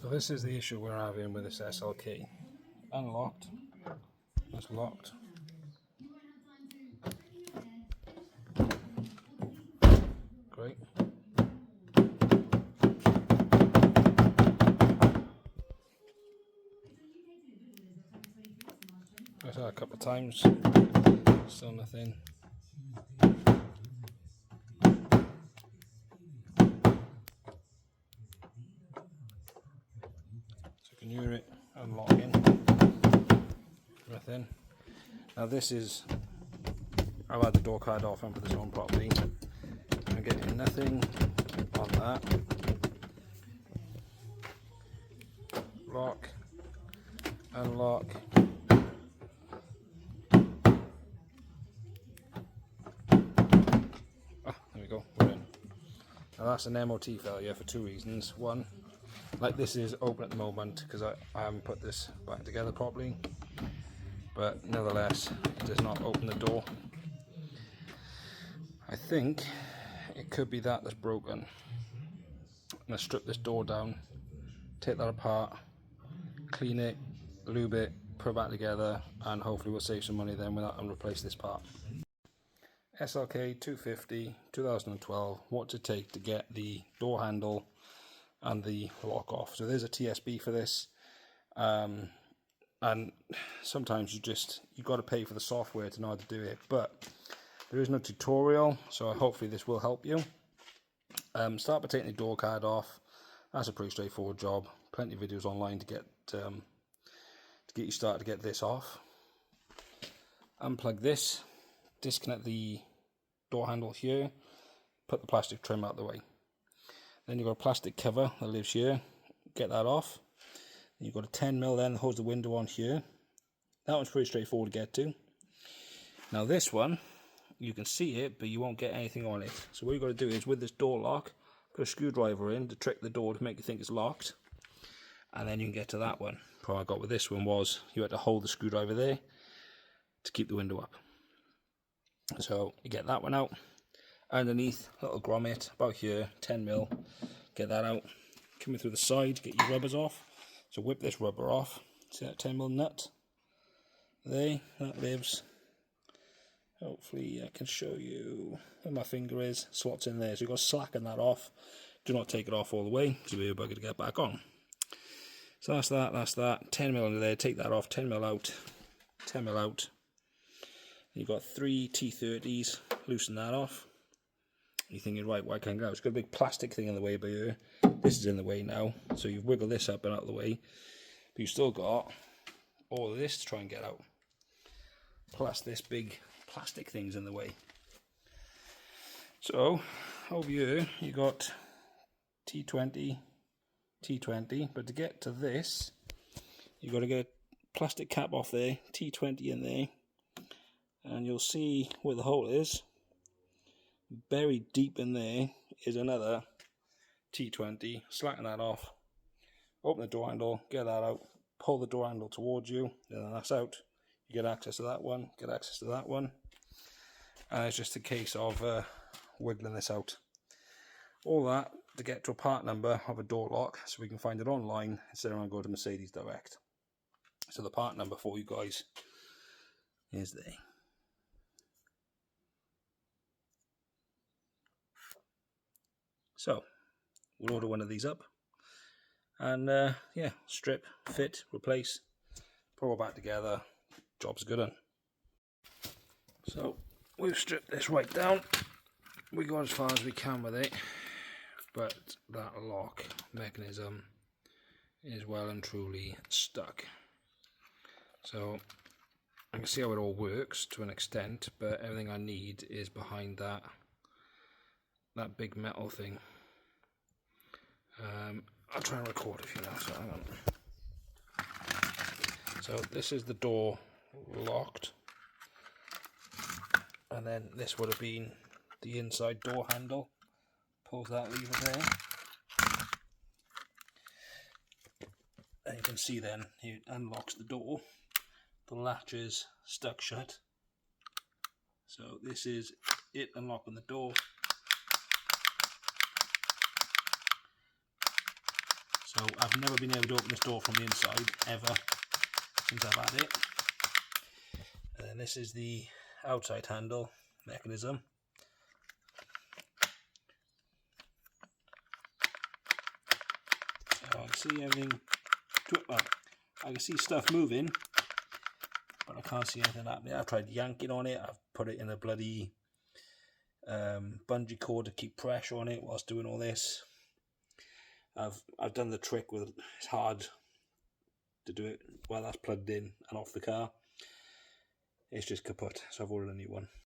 So this is the issue we're having with this SLK. Unlocked. It's locked. Great. I've tried a couple of times. Still nothing. So you can hear it unlocking. Nothing. Now this is, I've had the door card off and put this on properly. I'm getting nothing on that. Lock, unlock. Ah, there we go, we're in. Now that's an MOT failure for two reasons. One, like this is open at the moment because I haven't put this back together properly. But nevertheless, it does not open the door. I think it could be that that's broken. I'm going to strip this door down, take that apart, clean it, lube it, put it back together, and hopefully we'll save some money then with that and replace this part. SLK 250 2012, what's it take to get the door handle and the lock off? So there's a TSB for this. And sometimes you got to pay for the software to know how to do it, but there is no tutorial, so hopefully this will help you. Start by taking the door card off. That's a pretty straightforward job. Plenty of videos online to get you started to get this off. Unplug this, disconnect the door handle here, put the plastic trim out of the way. Then you've got a plastic cover that lives here, get that off. You've got a 10mm then that holds the window on here. That one's pretty straightforward to get to. Now this one, you can see it, but you won't get anything on it. So what you've got to do is, with this door lock, put a screwdriver in to trick the door to make you think it's locked. And then you can get to that one. The problem I got with this one was you had to hold the screwdriver there to keep the window up. So you get that one out. Underneath, little grommet about here, 10mm. Get that out. Coming through the side, get your rubbers off. So whip this rubber off. See that 10mm nut? There, that lives. Hopefully I can show you where my finger is. Slots in there, so you've got to slacken that off. Do not take it off all the way, because you'll be a bugger to get back on. So that's that. 10mm under there, take that off, 10mm out, 10mm out. You've got 3 T30s, loosen that off. You're thinking, right, why can't I go? It's got a big plastic thing in the way by here. This is in the way now, so you've wiggled this up and out of the way. But you've still got all of this to try and get out. Plus this big plastic thing's in the way. So, over here, you got T20, but to get to this, you've got to get a plastic cap off there, T20 in there, and you'll see where the hole is. Buried deep in there is another T20. Slacken that off, open the door handle, get that out, pull the door handle towards you, then that's out. You get access to that one, get access to that one, and it's just a case of wiggling this out. All that to get to a part number of a door lock, so we can find it online instead of going to Mercedes direct. So the part number for you guys is there. So we'll order one of these up, and yeah, strip, fit, replace, put all back together. Job's good on. So we've stripped this right down. We go as far as we can with it, but that lock mechanism is well and truly stuck. So I can see how it all works to an extent, but everything I need is behind that big metal thing. I'll try and record it for you now, so hang on. So this is the door locked, and then this would have been the inside door handle. Pulls that lever there, and you can see then it unlocks the door. The latch is stuck shut, so this is it unlocking the door. So I've never been able to open this door from the inside ever since I've had it. And then this is the outside handle mechanism. So I can see everything, well, I can see stuff moving, but I can't see anything happening. I've tried yanking on it, I've put it in a bloody bungee cord to keep pressure on it whilst doing all this. I've done the trick with, it's hard to do it while that's plugged in and off the car. It's just kaput, so I've ordered a new one.